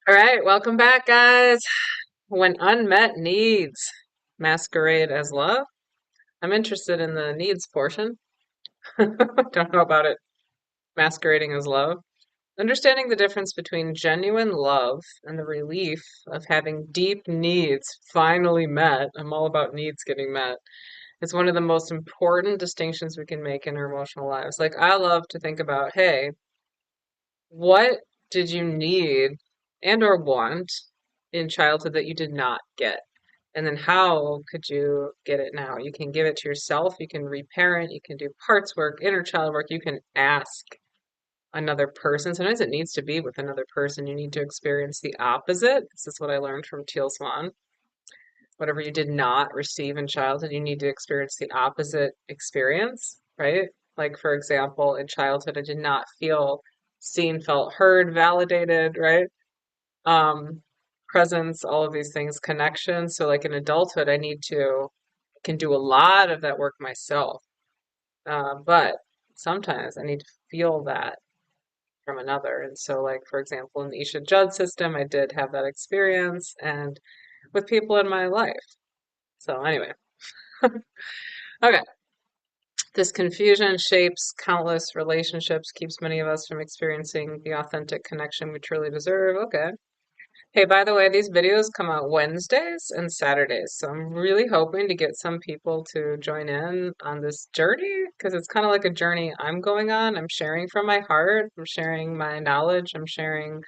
All right, welcome back, guys. When unmet needs masquerade as love, I'm interested in the needs portion. Don't know about it masquerading as love. Understanding the difference between genuine love and the relief of having deep needs finally met. I'm all about needs getting met. It's one of the most important distinctions we can make in our emotional lives. Like, I love to think about, hey, what did you need and or want in childhood that you did not get? And then how could you get it now? You can give it to yourself, you can reparent, you can do parts work, inner child work, you can ask another person. Sometimes it needs to be with another person. You need to experience the opposite. This is what I learned from Teal Swan. Whatever you did not receive in childhood, you need to experience the opposite experience, right? Like, for example, in childhood, I did not feel seen, felt heard, validated, right? um Presence, all of these things, connection. So like in adulthood, can do a lot of that work myself, but sometimes I need to feel that from another. And so, like, for example, in the Isha Judd system, I did have that experience and with people in my life. So anyway, okay. This confusion shapes countless relationships, keeps many of us from experiencing the authentic connection we truly deserve. Okay. Hey, by the way, these videos come out Wednesdays and Saturdays, so I'm really hoping to get some people to join in on this journey because it's kind of like a journey I'm going on. I'm sharing from my heart, I'm sharing my knowledge, I'm sharing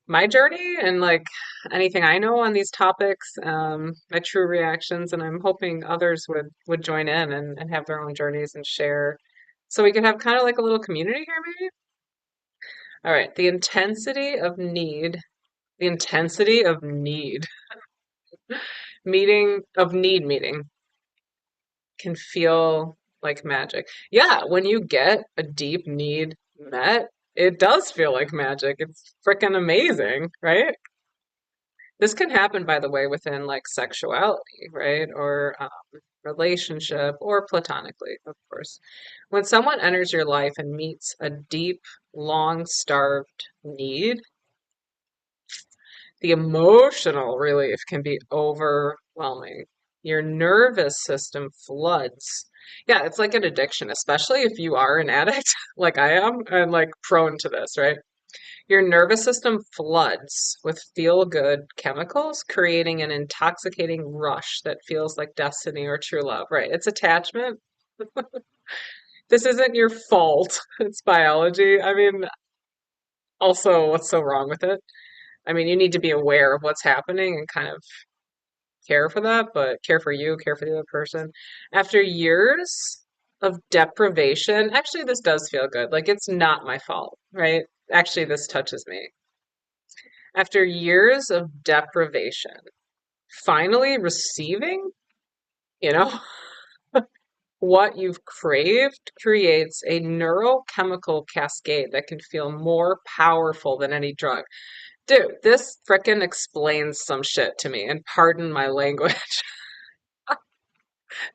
my journey and like anything I know on these topics, my true reactions, and I'm hoping others would join in and have their own journeys and share so we can have kind of like a little community here, maybe. All right, the intensity of need meeting can feel like magic. Yeah, when you get a deep need met, it does feel like magic. It's freaking amazing, right? This can happen, by the way, within like sexuality, right? Or relationship or platonically, of course. When someone enters your life and meets a deep, long-starved need, the emotional relief can be overwhelming. Your nervous system floods. Yeah, it's like an addiction, especially if you are an addict, like I am, and like prone to this, right? Your nervous system floods with feel-good chemicals, creating an intoxicating rush that feels like destiny or true love, right? It's attachment. This isn't your fault. It's biology. I mean, also, what's so wrong with it? I mean, you need to be aware of what's happening and kind of care for that, but care for you, care for the other person. After years of deprivation, actually, this does feel good. Like, it's not my fault, right? Actually, this touches me. After years of deprivation, finally receiving, you know, what you've craved creates a neurochemical cascade that can feel more powerful than any drug. Dude, this frickin' explains some shit to me, and pardon my language.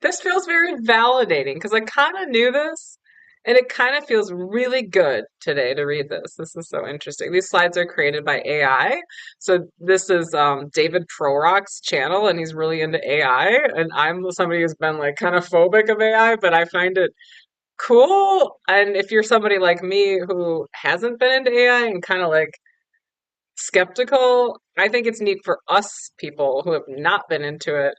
This feels very validating because I kind of knew this, and it kind of feels really good today to read this. This is so interesting. These slides are created by AI. So this is David Prorock's channel, and he's really into AI. And I'm somebody who's been like kind of phobic of AI, but I find it cool. And if you're somebody like me who hasn't been into AI and kind of like skeptical, I think it's neat for us people who have not been into it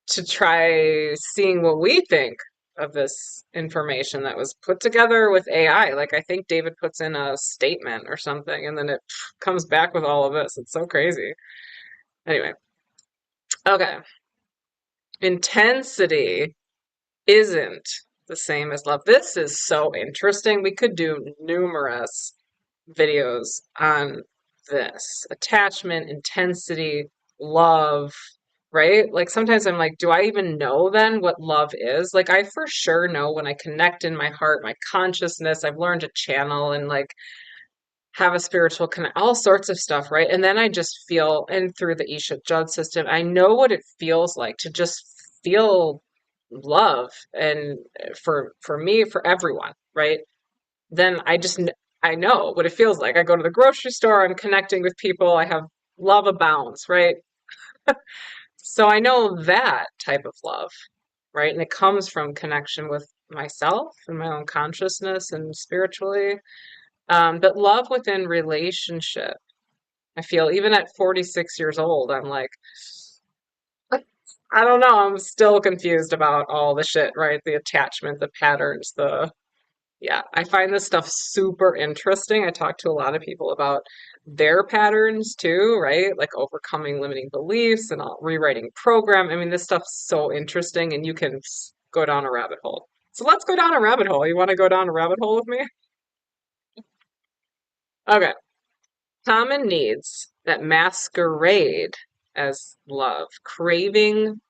to try seeing what we think of this information that was put together with AI. Like, I think David puts in a statement or something, and then it comes back with all of this. It's so crazy. Anyway, okay. Intensity isn't the same as love. This is so interesting. We could do numerous videos on this. Attachment, intensity, love, right? Like sometimes I'm like, do I even know then what love is? Like I for sure know when I connect in my heart, my consciousness, I've learned to channel and like have a spiritual connect, all sorts of stuff, right? And then I just feel, and through the Isha Judd system, I know what it feels like to just feel love and for me, for everyone, right? Then I just I know what it feels like. I go to the grocery store, I'm connecting with people, I have love abounds, right? So I know that type of love, right? And it comes from connection with myself and my own consciousness and spiritually. But love within relationship, I feel even at 46 years old, I'm like, I don't know, I'm still confused about all the shit, right? The attachment, the patterns, yeah, I find this stuff super interesting. I talk to a lot of people about their patterns too, right? Like overcoming limiting beliefs and all, rewriting program. I mean, this stuff's so interesting and you can go down a rabbit hole. So let's go down a rabbit hole. You want to go down a rabbit hole with me? Okay. Common needs that masquerade as love, craving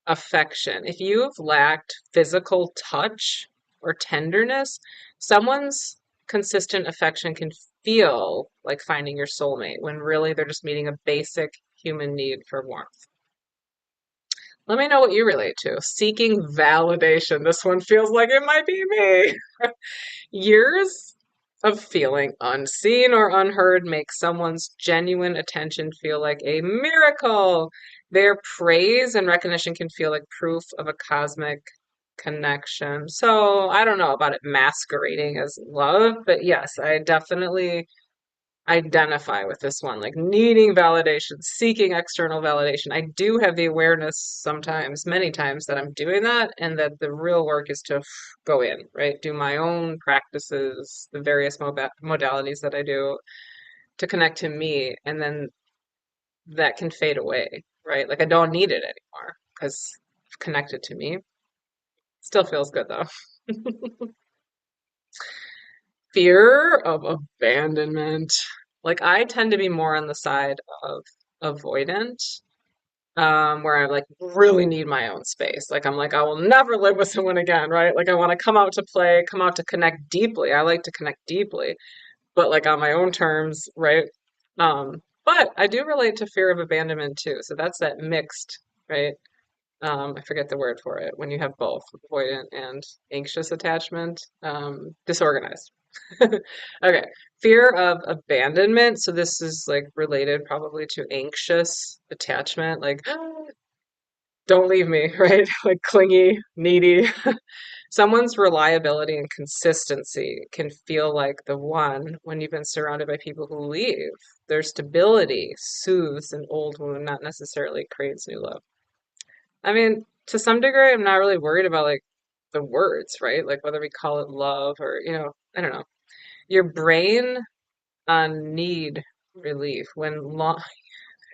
affection. If you've lacked physical touch or tenderness, someone's consistent affection can feel like finding your soulmate when really they're just meeting a basic human need for warmth. Let me know what you relate to. Seeking validation. This one feels like it might be me. Years of feeling unseen or unheard make someone's genuine attention feel like a miracle. Their praise and recognition can feel like proof of a cosmic connection. So I don't know about it masquerading as love, but yes, I definitely identify with this one, like needing validation, seeking external validation. I do have the awareness sometimes, many times, that I'm doing that, and that the real work is to go in, right? Do my own practices, the various modalities that I do to connect to me, and then that can fade away, right? Like I don't need it anymore because it's connected to me. Still feels good though. Fear of abandonment. Like I tend to be more on the side of avoidant, where I like really need my own space. Like I'm like, I will never live with someone again, right? Like I want to come out to play, come out to connect deeply. I like to connect deeply, but like on my own terms, right? But I do relate to fear of abandonment too. So that's that mixed, right? I forget the word for it when you have both avoidant and anxious attachment, disorganized. Okay, fear of abandonment. So this is like related probably to anxious attachment, like don't leave me, right? Like clingy, needy. Someone's reliability and consistency can feel like the one when you've been surrounded by people who leave. Their stability soothes an old wound, not necessarily creates new love. I mean, to some degree, I'm not really worried about like the words, right? Like whether we call it love or, I don't know. Your brain need relief when long.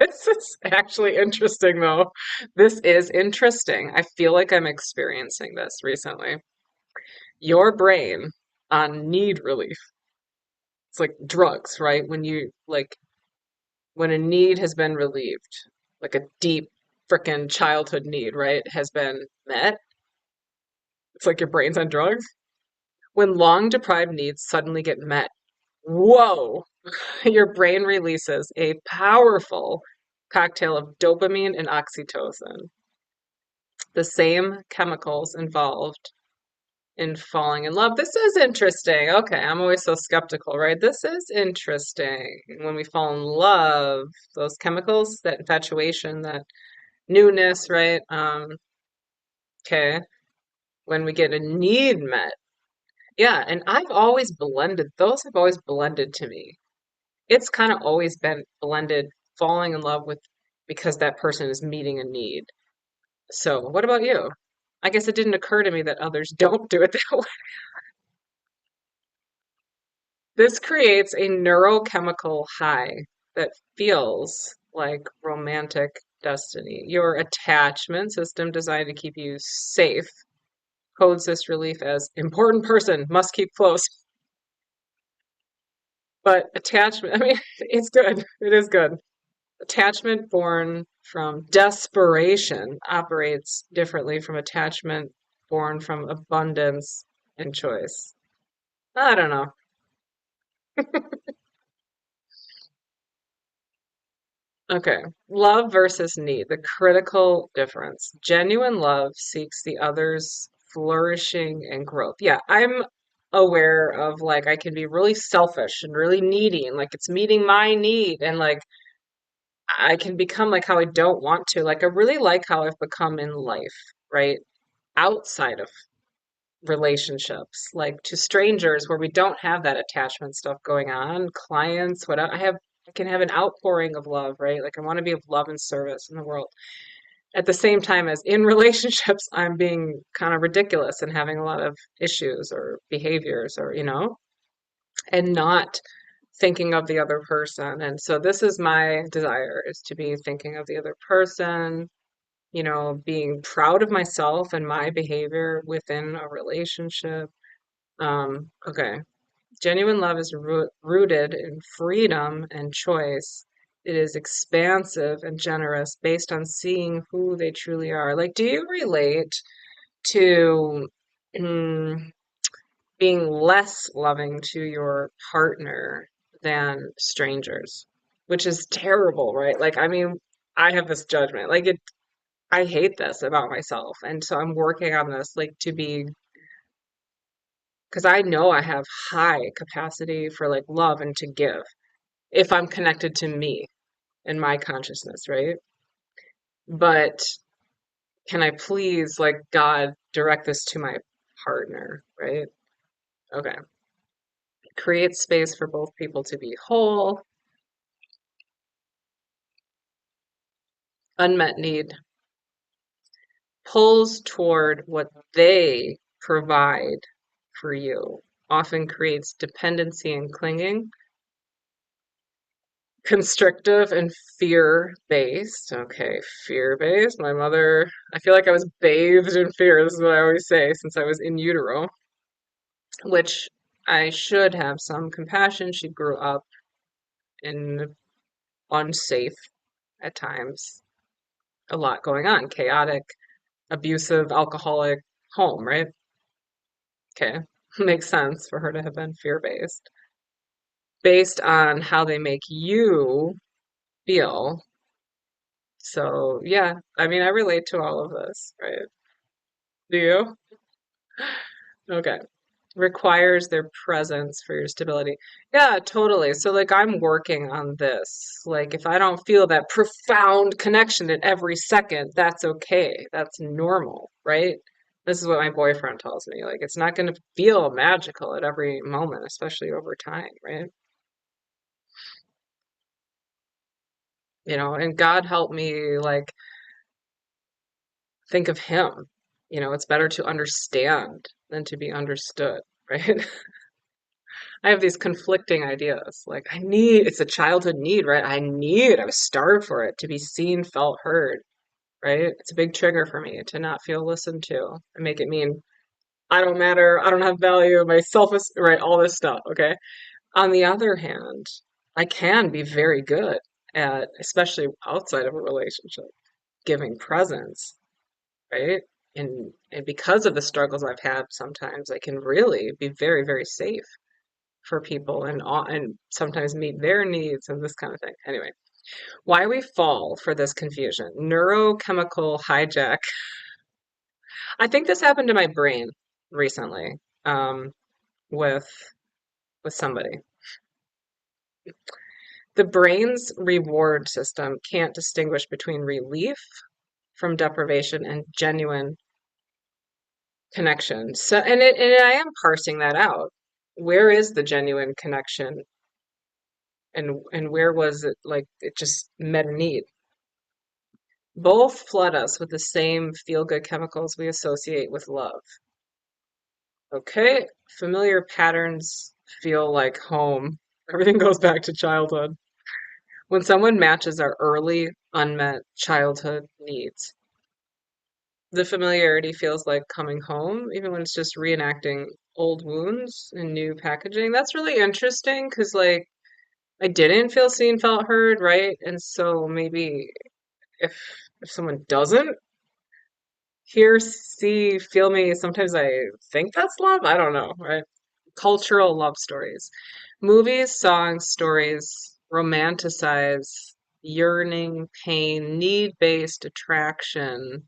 This is actually interesting, though. This is interesting. I feel like I'm experiencing this recently. Your brain on need relief. It's like drugs, right? When you like when a need has been relieved, like a deep frickin' childhood need, right, has been met. It's like your brain's on drugs. When long deprived needs suddenly get met, whoa, your brain releases a powerful cocktail of dopamine and oxytocin, the same chemicals involved in falling in love. This is interesting. Okay, I'm always so skeptical, right? This is interesting. When we fall in love, those chemicals, that infatuation, that newness, right? Okay, when we get a need met. Yeah, and I've always blended, those have always blended to me. It's kind of always been blended, falling in love with because that person is meeting a need. So, what about you? I guess it didn't occur to me that others don't do it that way. This creates a neurochemical high that feels like romantic destiny. Your attachment system designed to keep you safe codes this relief as important person, must keep close. But attachment, I mean, it's good. It is good. Attachment born from desperation operates differently from attachment born from abundance and choice. I don't know. Okay. Love versus need, the critical difference. Genuine love seeks the other's flourishing and growth. Yeah, I'm aware of like I can be really selfish and really needy and like it's meeting my need and like I can become like how I don't want to. Like I really like how I've become in life, right? Outside of relationships, like to strangers where we don't have that attachment stuff going on, clients, whatever. I can have an outpouring of love, right? Like I want to be of love and service in the world. At the same time as in relationships, I'm being kind of ridiculous and having a lot of issues or behaviors or, and not thinking of the other person. And so this is my desire is to be thinking of the other person, being proud of myself and my behavior within a relationship. Okay. Genuine love is rooted in freedom and choice. It is expansive and generous based on seeing who they truly are. Like, do you relate to mm, being less loving to your partner than strangers? Which is terrible, right? Like, I mean, I have this judgment. Like, I hate this about myself. And so I'm working on this, like, to be because I know I have high capacity for like love and to give if I'm connected to me and my consciousness, right? But can I please, like, God, direct this to my partner, right? Okay. Create space for both people to be whole, unmet need, pulls toward what they provide for you, often creates dependency and clinging. Constrictive and fear-based. Okay, fear-based. My mother, I feel like I was bathed in fear. This is what I always say since I was in utero, which I should have some compassion. She grew up in unsafe at times, a lot going on, chaotic, abusive, alcoholic home, right? Okay, makes sense for her to have been fear-based. Based on how they make you feel. So, yeah, I mean, I relate to all of this, right? Do you? Okay. Requires their presence for your stability. Yeah, totally. So, like, I'm working on this. Like, if I don't feel that profound connection at every second, that's okay. That's normal, right? This is what my boyfriend tells me. Like, it's not going to feel magical at every moment, especially over time, right? And God help me, like, think of Him. It's better to understand than to be understood, right? I have these conflicting ideas. Like, it's a childhood need, right? I was starved for it to be seen, felt, heard, right? It's a big trigger for me to not feel listened to and make it mean I don't matter, I don't have value, my self is, right? All this stuff, okay? On the other hand, I can be very good at, especially outside of a relationship, giving presence, right? And because of the struggles I've had, sometimes I can really be very, very safe for people and sometimes meet their needs and this kind of thing. Anyway, why we fall for this confusion. Neurochemical hijack. I think this happened to my brain recently, with somebody. The brain's reward system can't distinguish between relief from deprivation and genuine connection. So and I am parsing that out. Where is the genuine connection and where was it like it just met a need? Both flood us with the same feel-good chemicals we associate with love. Okay, familiar patterns feel like home. Everything goes back to childhood. When someone matches our early unmet childhood needs, the familiarity feels like coming home, even when it's just reenacting old wounds in new packaging. That's really interesting because, like, I didn't feel seen, felt heard, right? And so maybe if someone doesn't hear, see, feel me. Sometimes I think that's love. I don't know, right? Cultural love stories. Movies, songs, stories romanticize yearning, pain, need-based attraction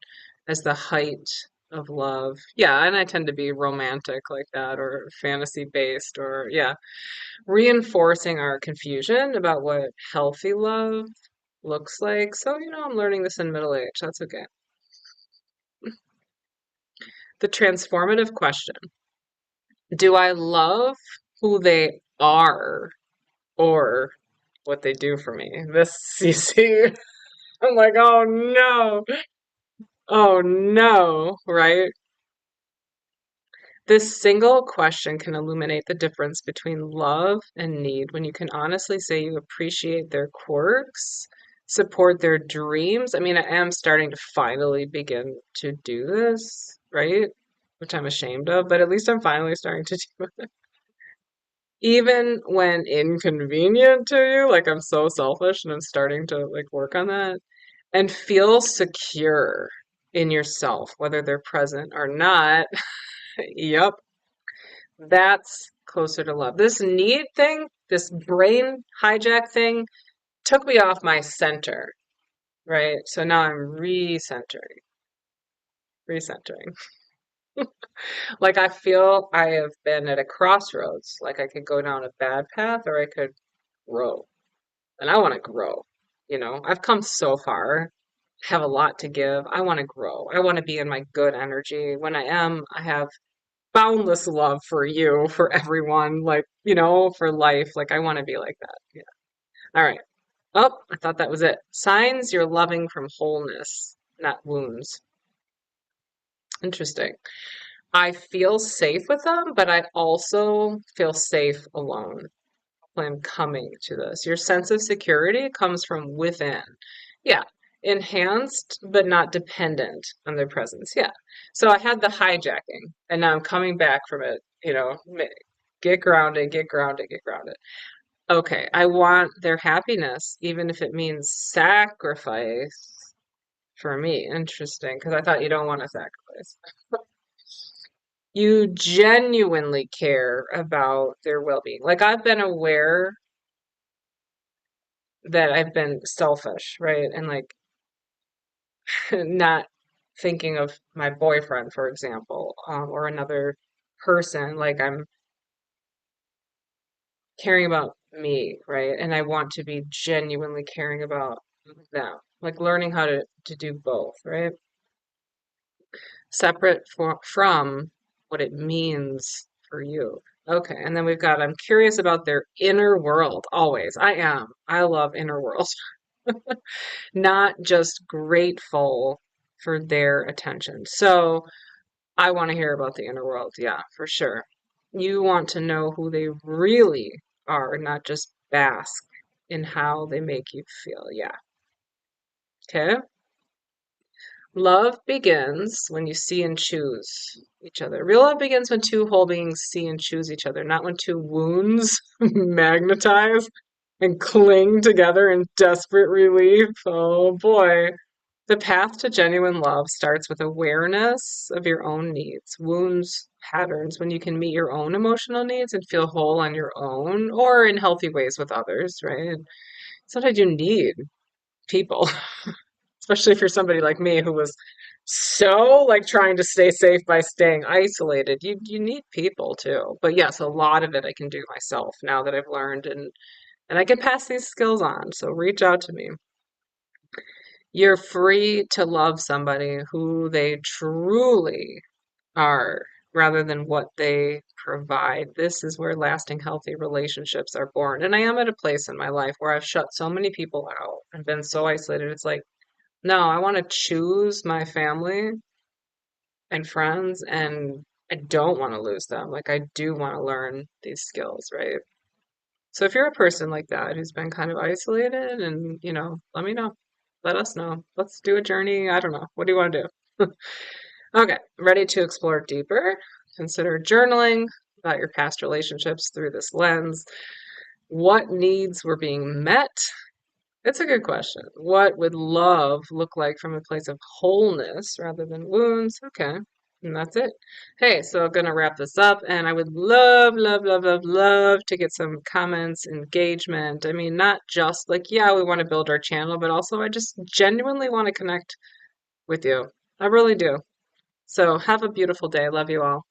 as the height. of love. Yeah, and I tend to be romantic like that or fantasy based or yeah, reinforcing our confusion about what healthy love looks like. So, I'm learning this in middle age. That's okay. The transformative question. Do I love who they are or what they do for me? This, you see, I'm like, oh no, right? This single question can illuminate the difference between love and need when you can honestly say you appreciate their quirks, support their dreams. I mean, I am starting to finally begin to do this, right? Which I'm ashamed of, but at least I'm finally starting to do it. Even when inconvenient to you, like I'm so selfish and I'm starting to like work on that and feel secure in yourself, whether they're present or not. Yep, that's closer to love. This need thing, this brain hijack thing, took me off my center, right? So now I'm recentering. Like I feel I have been at a crossroads. Like I could go down a bad path or I could grow. And I want to grow. I've come so far, have a lot to give. I want to grow. I want to be in my good energy. When I am, I have boundless love for you, for everyone, like, for life. Like, I want to be like that. Yeah. All right. Oh, I thought that was it. Signs you're loving from wholeness, not wounds. Interesting. I feel safe with them, but I also feel safe alone. When coming to this. Your sense of security comes from within. Yeah, enhanced but not dependent on their presence. Yeah. So I had the hijacking and now I'm coming back from it, get grounded, get grounded, get grounded. Okay, I want their happiness, even if it means sacrifice for me. Interesting, because I thought you don't want to sacrifice. You genuinely care about their well-being. Like I've been aware that I've been selfish, right? And like not thinking of my boyfriend, for example, or another person. Like I'm caring about me, right? And I want to be genuinely caring about them. Like learning how to do both, right? Separate from what it means for you. Okay, and then we've got I'm curious about their inner world always. I am. I love inner world. Not just grateful for their attention. So I want to hear about the inner world. Yeah, for sure. You want to know who they really are, not just bask in how they make you feel. Yeah. Okay. Love begins when you see and choose each other. Real love begins when two whole beings see and choose each other, not when two wounds magnetize and cling together in desperate relief. Oh boy. The path to genuine love starts with awareness of your own needs, wounds, patterns, when you can meet your own emotional needs and feel whole on your own or in healthy ways with others, right? And sometimes you need people, especially if you're somebody like me who was so like trying to stay safe by staying isolated. You need people too. But yes, a lot of it I can do myself now that I've learned and I can pass these skills on. So reach out to me. You're free to love somebody who they truly are rather than what they provide. This is where lasting, healthy relationships are born. And I am at a place in my life where I've shut so many people out and been so isolated. It's like, no, I want to choose my family and friends, and I don't want to lose them. Like, I do want to learn these skills, right? So if you're a person like that who's been kind of isolated and, let me know. Let us know. Let's do a journey. I don't know. What do you want to do? Okay, ready to explore deeper? Consider journaling about your past relationships through this lens. What needs were being met? It's a good question. What would love look like from a place of wholeness rather than wounds? Okay. And that's it. Hey, so I'm gonna wrap this up, and I would love, love, love, love, love to get some comments, engagement. I mean, not just like, yeah, we want to build our channel, but also I just genuinely want to connect with you. I really do. So have a beautiful day. Love you all.